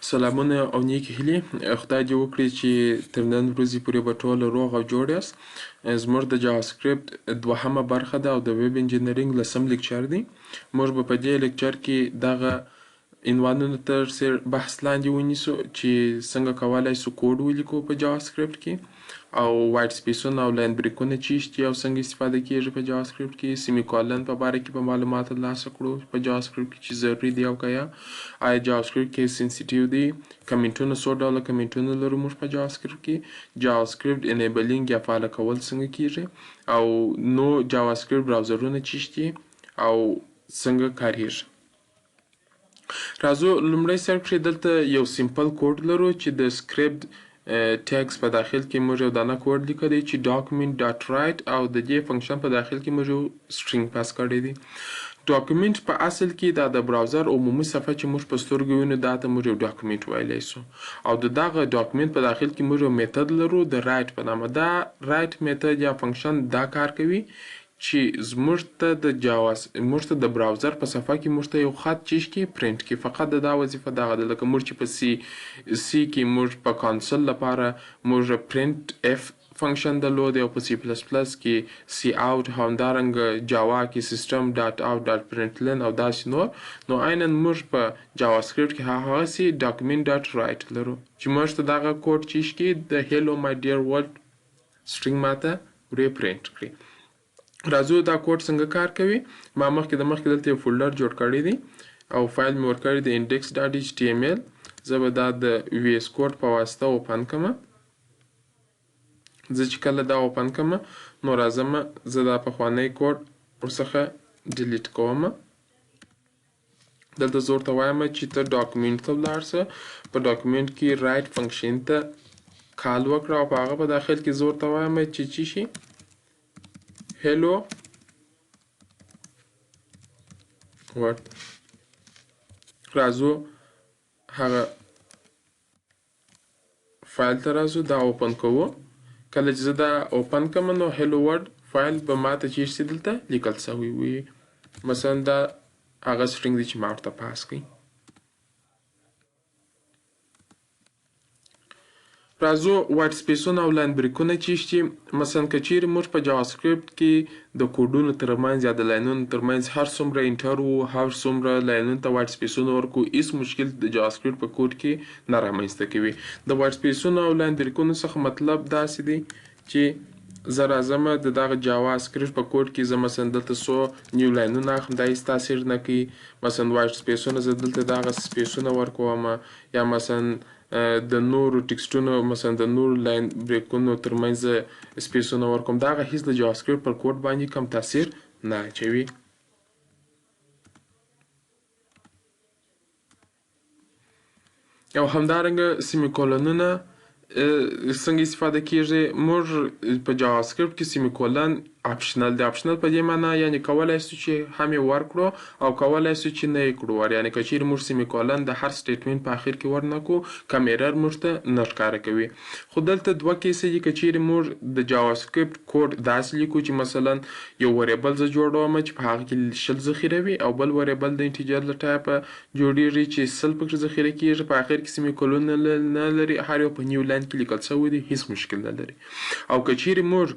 سلامونه او نیکې هیلې خدای دې وکړي چې تر نن ورځې پورې به ټول روغ او جوړ یاست. زموږ د جاواسکرپټ دوهمه برخه ده او د ویب انجینرینګ لسم لیکچر دی. موږ به په دې لیکچر کې دغه عنوانونو تر سر بحث لاندې ونیسو چې څنګه کولای سو کوډ ولیکو په جاواسکرپټ کې او وایټ سپیسونه او لاین بریکونه چیرته دي او څنګه استفاده کیږي په جاواسکرپټ کې سیمی کولن په باره کې په معلومات ترلاسه کړو په جاواسکرپټ کې چې ضروري دی او که یا آیا جاواسکرپټ کې سنسیټیو دی کمنټونه څو ډوله کمنټونه لرو موږ په جاواسکرپټ کې جاواسکرپټ انیبلینګ یا فعاله کول څنګه کیږي او نو جاواسکرپټ براوزرونه چیرته دي او څنګه کاریږي. راځو لومړی سر کې دلته یو سیمپل کوډ لرو چې د سکرپټ ټیګز په داخل کې موږ یو دانه کوډ لیکلی چې document dot write او د دې فنکشن په داخل کې موږ یو سټرینګ پاس کړی دی. ډاکومنټ په اصل کې دا د براوزر عمومي صفحه چې موږ په سترګو وینو دا ته موږ یو ډاکومنټ ویلی سو او د دغه ډاکومنټ په داخل کې موږ یو میتد لرو د رایټ په نامه. دا رایټ میتد یا فنکشن دا کار کوي چې زموږ ته د براوزر په صفحه کې موږ ته یو خط چیش کې پرنټ کې فقط دا وظیفه دغه ده لکه موږ چې په سی کې موږ په کانسول لپاره موږ پرنټ اف فنکشن درلود او په سی پلس پلس کې سی اوټ همدارنګه جاوا کې سیستم ډاټ اوټ ډاټ پرنټلن او داسې نو عیناً موږ په جاواسکرپټ کې هغسې ډاکومنټ ډاټ رایټ لرو چې موږ ته دغه کوډ چیش کې د هیلو مای ډیر ورلډ سټرینګ ماته ورې پرنټ کړي. راځو دا کوډ څنګه کار کوي. ما مخکې دلته یو فولډر جوړ کړی دی او فایل مې ورکړی دی index.html. زه به دا د وی اس کوډ په واسطه اوپن کړم. زه چې کله دا اوپن کړم نو راځم زه دا پخوانی کوډ ورڅخه ډیلیټ کوم. دلته زه ورته وایم چې ته ډاکومنټ ته ولاړ شه په ډاکومنټ کې رایټ فنکشن ته کال وکړه او په هغه په داخل کې زه ورته وایم چې چی شي hello what. راځو هغه فایل ته راځو دا اوپن کوو. کله چې زه دا اوپن کړم نو hello world فایل به ماته چیرته دلته لیکل شوی وي مثلا دا هغه سټرینګ دی چې ما ورته پاس کړی. راځو وایټ سپیسونه او لاین بریکونه چیشتي مثلا که چیرې موږ په جاواسکرپټ کې د کوډونو ترمنځ یا د لاینونو ترمنځ هر څومره انټر وو هر څومره لاینونو ته وایټ سپیسونه ورکو هیڅ مشکل د جاواسکرپټ په کوډ کې نه رامنځته کوي. د وایټ سپیسونو او لاین بریکونو څخه مطلب داسې دی چې زه راځم د دغه جاواسکرپټ په کوډ کې زه مثلا دلته څو نیو لاینونه اخلم دا هیڅ تاثیر نه کوي. مثلا وایټ سپیسونه زه دلته دغه سپیسونه ورکوم یا مثلا د نورو ټکسټونو مثلا د نورو لاین بریکونو ترمنځ سپیسونه ورکوم. دغه هیڅ د جاواسکرپټ پر کوډ باندې کم تاثیر نه اچوي. او همدارنګه سیمی کولنونه څنګه استفاده کیږي. موږ په جاواسکرپټ کې سیمی کولن اپشنل دی. اپشنل په دې معنی یعنی کولای سو چې هم یې ورکړو او کولای سو چې نه یې کړو یعنی که چیرې موږ سیمی کولن د هر سټیټمنټ په اخر کې ورنکو کم ایرر موږ ته نه ښکاره کوي. خو دلته دوه کیسې دي که چیرې موږ د جاواسکرپټ کوډ داسې لیکو چې مثلا یو وریبل زه جوړوم چې په هغه کې 0 ذخیره وي او بل وریبل د انټیجر له ټایپه جوړیږي چې 0 پکې ذخیره کیږي په اخر کې سیمی کولن نه لري هر یو په نیو لاین کې لیکل شوی دی هیڅ مشکل نه لري. او که چیرې موږ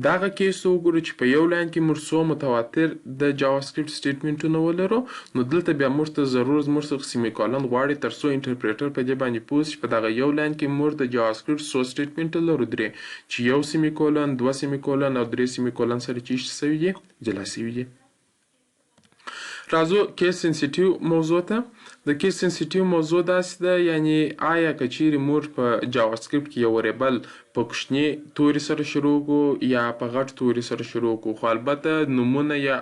دغه کیس وګورو چې په یو لاین کې موږ څو متواتر د جاواسکرپټ سټیټمنټونه ولرو نو دلته بیا موږ ته ضرور موږ څخه سیمی کولن غواړي تر څو انټرپریټر په دې باندې پوه شي په دغه یو لاین کې موږ د جاواسکرپټ څو سټیټمنټ لرو درې چې یو سیمی کولن دوه سیمی کولن او درې سیمی کولن سره چی شوي دي جلا شوي دي. راځو کیس سنسیټیو موضوع ته. د کیس سنسیټیو موضوع داسې ده یعنی آیا که چیرې موږ په جاواسکرپټ کې یو وریبل په کوچني توري سره شروع کړو یا په غټ توري سره شروع کړو خو البته نومونه یا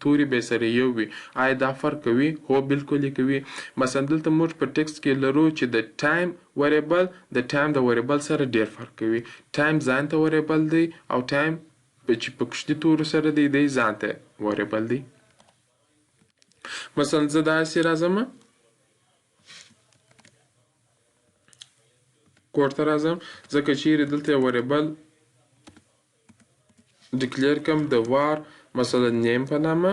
توري به سره یو وي آیا دا فرق کوي؟ هو بالکل یې کوي. مثلا دلته موږ په ټکسټ کې لرو چې د ټایم وریبل د ټایم د وریبل سره ډیر فرق کوي. ټایم ځان ته وریبل دی او ټایم چې په کوچني تورو سره دی ځان ته وریبل دی. مثلا زه داسې راځم کوډ ته راځم ځکه چیرې دلته یو وریبل ډیکلیر کم د وار مثلا نیم په نامه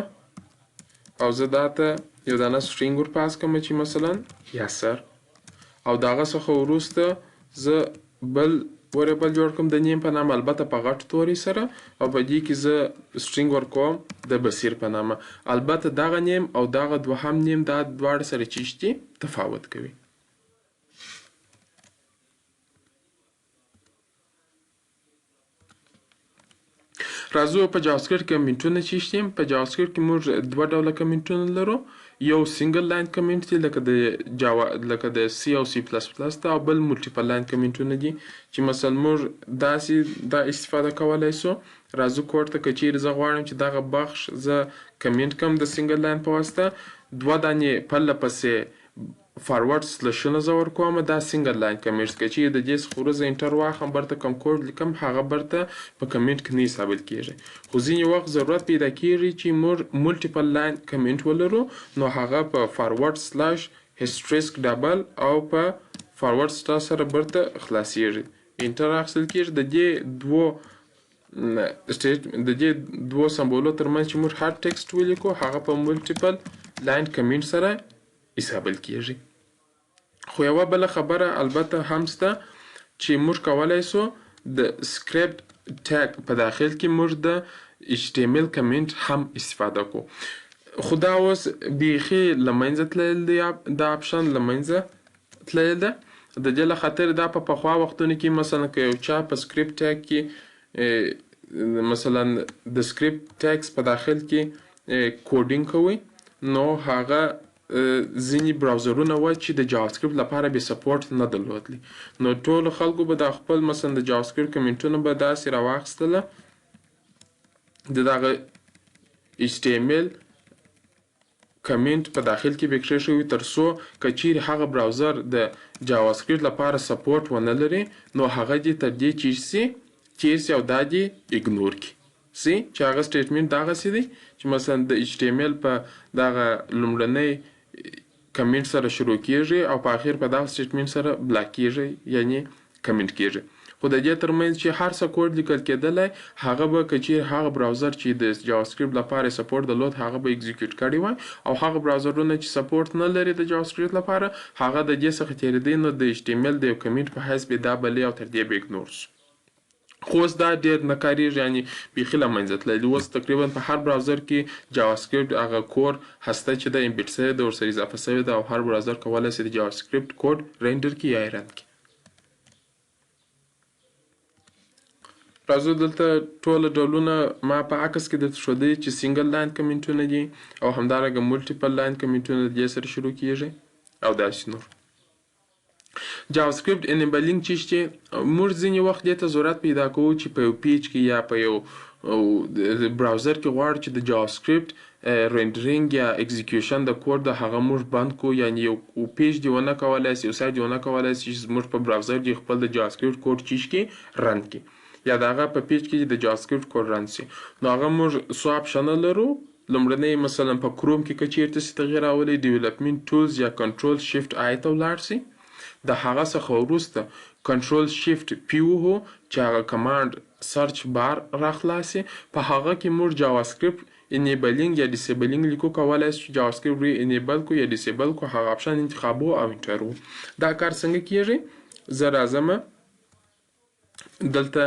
او زه دا ته یو دانه سټرینګ ور پاس کم چې مثلا یاسر او د هغه څخه وروسته زه بل وریبل جوړ کړم د نیم په نامه، البته په غټ توري سره، او په دې کې زه سټرینګ ورکوم د بصیر په نامه. البته دغه نیم او دغه دوهم نیم دا دواړه سره چیشتي تفاوت کوي. راځو په جاواسکرپټ کې کمنټونه چیشتیم. په جاواسکرپټ کې موږ دوه ډوله کمنټونه لرو. یو سنگل لاین کمنټ دی لکه د سی او سی پلس پلس ته، او بل ملټیپل لاین کمنټونه دي چې مثلا موږ داسې دا استفاده کولی سو. راځو کوډ ته که چیرې زه غواړم چې دغه بخش زه کمنټ کم د سنگل لاین په واسطه، دوه دانې پرله پسې فارورډ سلشونه زه ورکوم، دا سنگل لاین کمنټ. که چیرې د دې څخه وروسته انټر واخلم برته کوم کوډ لیکم هغه برته په کمنټ کې نه حسابل کیږي. خو ځینې وخت ضرورت پیدا کیږي چې موږ ملټیپل لاین کمنټ ولرو، نو هغه په فارورډ سلاش هیسټریسک ډبل او په فارورډ سلاش سره برته خلاصیږي، انټر اخیستل کیږي. د دې دوو سمبولو ترمنځ چې موږ هر ټکسټ ولیکو هغه په ملټیپل لاین کمنټ سره حسابل کیږي. خو یوه بله خبره البته هم شته چې موږ کولی سو د سکریپټ ټیګ په داخل کې موږ د HTML کمنټ هم استفاده کو. خو دا اوس بیخي له منځه تللی دی، دا آپشن له منځه تللی ده. د دې له خاطر دا په پخوا وختونو کې مثلا که یو چا په سکریپټ ټیګ کې مثلا د سکریپټ ټیګز په داخل کې کوډینګ کوي، نو هغه ځینې براوزرونه و چې د جاواسکرپټ لپاره بې سپورټ نه درلودلی، نو ټولو خلکو به د خپل مثلا د جاواسکرپټ کمنټونه به داسې راواخیستله د دغه HTML کمنټ په داخل کې به کښېښوي وي، تر څو که چیرې هغه براوزر د جاواسکرپټ لپاره سپورټ ونه لري، نو هغه دې تر دې چیرسي او دا دې اګنور کړي سي چې هغه سټیټمنټ دغسې دی چې مثلا د HTML په دغه لومړنۍ کمنټ سره شروع کیږي او په اخر په دغه سټیټمنټ سره بلاک کیږي، یعنی کمنټ کیږي. خو د دې ترمنځ چې هر څه کوډ لیکل کېدلی، هغه به که چیرې هغه براوزر چې د جاواسکرپټ لپاره سپورټ درلود هغه به اکزیکیوټ کړی وای، او هغه براوزرونه چې سپورټ نه لري د جاواسکرپټ لپاره هغه د دې څخه تېرېدی، نو د HTML د یو کمنټ په حیث به دا بلې او تر دې به اګنور سو. خو اوس دا ډېر نه کارېږي، یعنې بیخي له منځه تللی. اوس تقریبا په هر براوزر کې جاواسکرپټ هغه کور هسته چې ده امبیډ شوی ده، ورسره اضافه شوې ده، او هر براوزر کولی شي د جاواسکرپټ کوډ رینډر کړي یا یې رن کړي. راځو دلته ټوله ډولونه ما په عکس کې درته ښودلي چې سنګل لاین کمنټونه دي، او همدارنګه ملټیپل لاین کمنټونه د دې سره شروع کیږي او داسې نور. جاواسکرپټ انیبلینګ چې موږ ځینې وخت دې ته ضرورت پیدا کوو چې په یو پیج کې یا په یو براوزر کې غواړو چې د جاواسکرپټ رینډرینګ یا اکزیکیوشن د کوډ د هغه موږ بند کو، یعنې یو پیج دې ونه کولی سي، یو سایټ دې ونه کولی سي چې زموږ په براوزر کې خپل د جاواسکرپټ کوډ چیش کې رن کړي، یا د هغه په پیج کې د جاواسکرپټ کوډ رن سي. نو هغه موږ څو آپشنه لرو. لومړنی مثلا په کروم کې که چیرې تاسې تغیر راولئ، ډیولپمنټ ټولز یا کنټرول شیفټ آی ته ولاړ سئ. د هغه څخه وروسته کنټرول شیفټ پی وهو چې هغه کمانډ سرچ بار راخلاصي، په هغه کې موږ جاواسکرپټ انیبلینګ یا ډیسیبلینګ لیکو، کولی شو چې جاواسکرپټ انیبل کو یا ډیسیبل کو، هغه آپشن انتخابو او انټر وو. دا کار څنګه کیږي؟ زه راځم دلته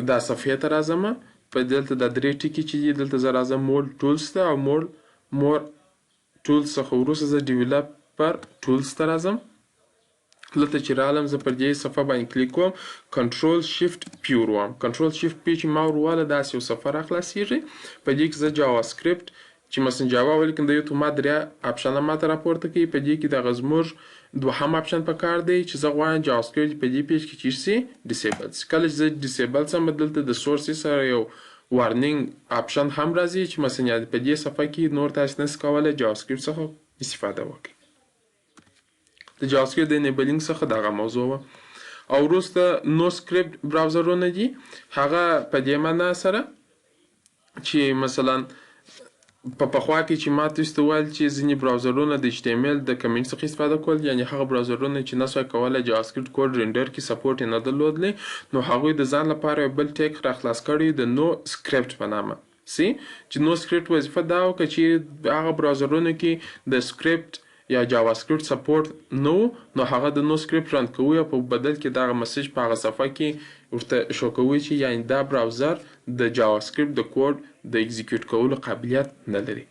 دا صفحې ته راځم، په دلته دا درې ټکي چې دي دلته زه راځم مور ټولز ته، او مور ټولز څخه وروسته زه ډیولپر ټولز ته راځم. دلته چې رالم زه پر دې صفحه باندې کلیک کوم، کنټرول شیفټ پی وروم. کنټرول شیفټ پی چې ما ورواله داسې یو صفحه راخلاصیږي، په دې کې زه جاواسکرپټ چې مثلا جاوا ولیکم د یو ته ما درې آپشنه ماته راپورته کوي، په دې کې دغه زموږ دوهم آپشن په کار دی چې زه غواړم جاواسکرپټ په دې پیج کې چیر سي ډیسیبل سي. کله چې زه ډیسیبل سم دلته د سورس سره یو وارنینګ آپشن هم راځي چې مثلا په دې صفحه کې نور تاسو نشئ کولی جاواسکرپټ څخه استفاده وکړئ. د جاواسکرپټ د انیبلینګ څخه دغه موضوع وه. او وروسته نو سکرپټ براوزرونه دي، هغه په دې معنا سره چې مثلا په پخوا کې چې ما تاسو ته ویل چې ځینې براوزرونه د HTML د کمنټ څخه استفاده کول، یعنې هغه براوزرونه چې نسوای کولی جاواسکرپټ کوډ رینډر کې سپورټ یې نه درلودلی، نو هغوی د ځان لپاره یو بل ټیګ راخلاص کړی د نو سکرپټ په نامه سي، چې نو سکرپټ وظیفه دا وکړه چې هغه براوزرونه کې د سکرپټ یا JavaScript سپورټ نه و نو هغه د نو سکرپټ رن کوي او په بدل کې دغه مسیج په هغه صفحه کې ورته شو کوي چې یعنی دا براوزر د JavaScript د کوډ د اکزیکیوټ کولو قابلیت نه لري.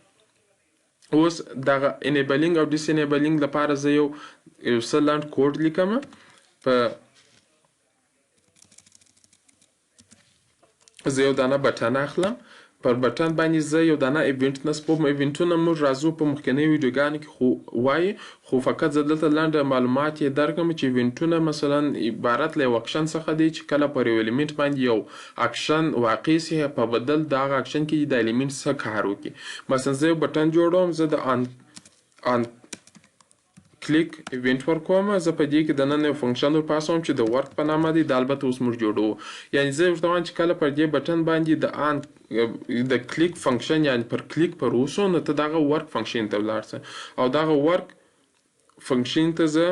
اوس دغه انیبلینګ او ډیس انیبلینګ لپاره زه یو څه لنډ کوډ لیکم. په زه یو دانه بټن اخلم، پر بټن باندې زه یو دانه ایونټ نصبوم. ایونټونه موږ راځو په مخکنی ویډیوګانو کې خو وایي، خو فقط زه دلته لنډه معلومات یې درکړم چې ایونټونه مثلا عبارت له یو اکشن څخه دی چې کله پر یو الیمنټ باندې یو اکشن واقع سي، په بدل د هغه اکشن کې د الیمنټ څخه کار وکړي. مثلا زه یو بټن جوړوم، زه د ان کلیک ایونټ ورکوم. زه په دې کې دننه یو فنکشن ورپاسوم چې د ورک په نامه دی. دا البته اوس موږ جوړو، یعنی زه ورته وایم چې کله پر دې بټن باندې د کلیک فنکشن یعنی پر کلیک پر وسو نو ته دغه ورک فنکشن ته ولاړ سه، او دغه ورک فنکشن ته زه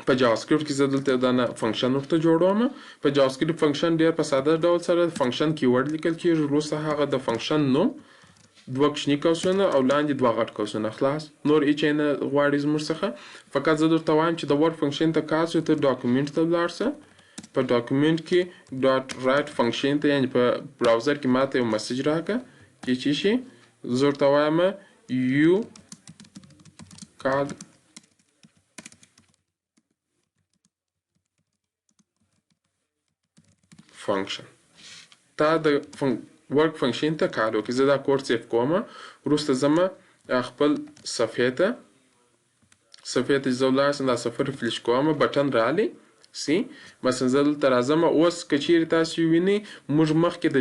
په JavaScript کې زه دلته دنه فنکشن ورته جوړوم. په JavaScript فنکشن ډیر په ساده ډول سره فنکشن کیورډ لیکل کیږي، وروسته هغه د فنکشن نوم، دوه کوچني قوسونه او لاندې دوه غټ قوسونه، خلاص. نور هیڅ نه غواړي زموږ څخه، فقط زه درته وایم چې د ورک فنکشن ته کار شو، ته ډاکومنټ ته ولاړ سه. په ډاکومنټ کې ډاټ رایټ فنکشن ته یعنی په براوزر کې ماته یو میسج راکړه چې چی شي. زه ورته وایم یو کال فنکشن تا د ورک فنکشن ته کار وکړي. زه دا کوډ سیف کوم، وروسته زما خپل صفحې ته زه ولاړ دا صفحه ریفریش کوم، بټن رالی سی. مثلا زه دلته راځم. اوس که چیرې تاسو وینئ موږ مخکې د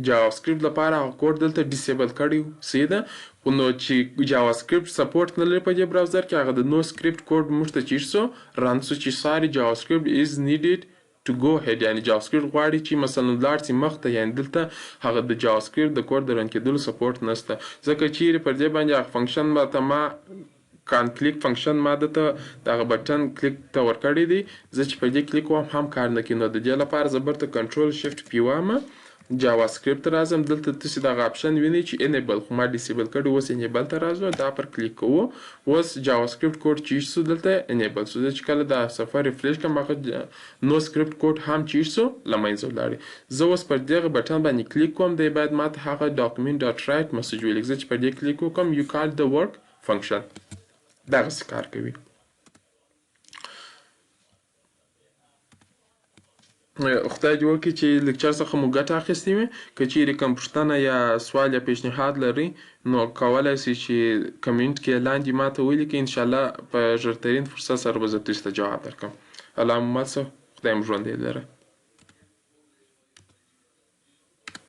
JavaScript لپاره هغه کوډ دلته ډیسیبل کړی سی ده، خو نو چې JavaScript سپورټ نه لري په دې براوزر کې، هغه د نو سکرپټ کوډ موږ ته چیر سو ران سو چې ساري JavaScript is needed to go ahead، یعنی JavaScript غواړي چې مثلا لاړ سي مخ ته، یعنی دلته هغه د JavaScript د کوډ د رن کېدلو سپورټ نشته. ځکه چیرې پر دې باندې هغه فنکشن ماته ما کان کلیک فنکشن ما دته دغه بټن کلیک ته ورکړی دی، زه چې په دې کلیک کوم هم کار نه کوي. نو د دې لپاره زه برته کنټرول شیفټ پی وام، JavaScript راځم. دلته تاسو دغه اپشن وینئ چې انیبل، خو ما ډیسیبل کړی. اوس انیبل ته راځو، دا پر کلیک کوو. اوس JavaScript کوډ چی شو دلته انیبل سو. چې کله دا صفحه ریفریش کوم هغه نو سکرپټ کوډ هم چی شو لمنځه ولاړی. زه اوس پر دغه بټن باندې کلیک کوم، دی باید ماته هغه ډاکومنټ ډاټ رایټ میسج ولیک. زه چې پر دې کلیک وکم یو کال د ورک فنکشن دغسې کار کوي. خدای دې وکړي چې لیکچر څخه مو ګټه اخیستې وي. که چیرې کوم پوښتنه یا سوال یا پیشنهاد لرئ نو کولی شئ چې کمنټ کې لاندې ماته ولیکئ. انشاءالله په ژرترین فرصت سره به زه تاسو ته جواب درکړم. الله مو مل شه، خدای مو ژوندی لره.